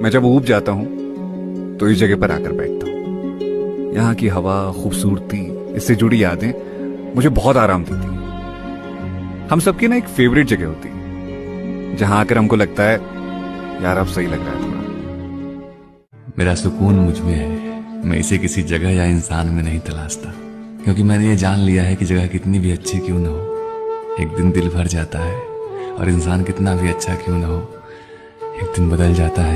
मैं जब ऊब जाता हूं तो इस जगह पर आकर बैठता हूं। यहाँ की हवा, खूबसूरती, इससे जुड़ी यादें मुझे बहुत आराम देती हैं। हम सबकी ना एक फेवरेट जगह होती है जहां आकर हमको लगता है यार अब सही लग रहा है थोड़ा। मेरा सुकून मुझ में है, मैं इसे किसी जगह या इंसान में नहीं तलाशता, क्योंकि मैंने ये जान लिया है कि जगह कितनी भी अच्छी क्यों न हो, एक दिन दिल भर जाता है, और इंसान कितना भी अच्छा क्यों न हो, एक दिन बदल जाता है।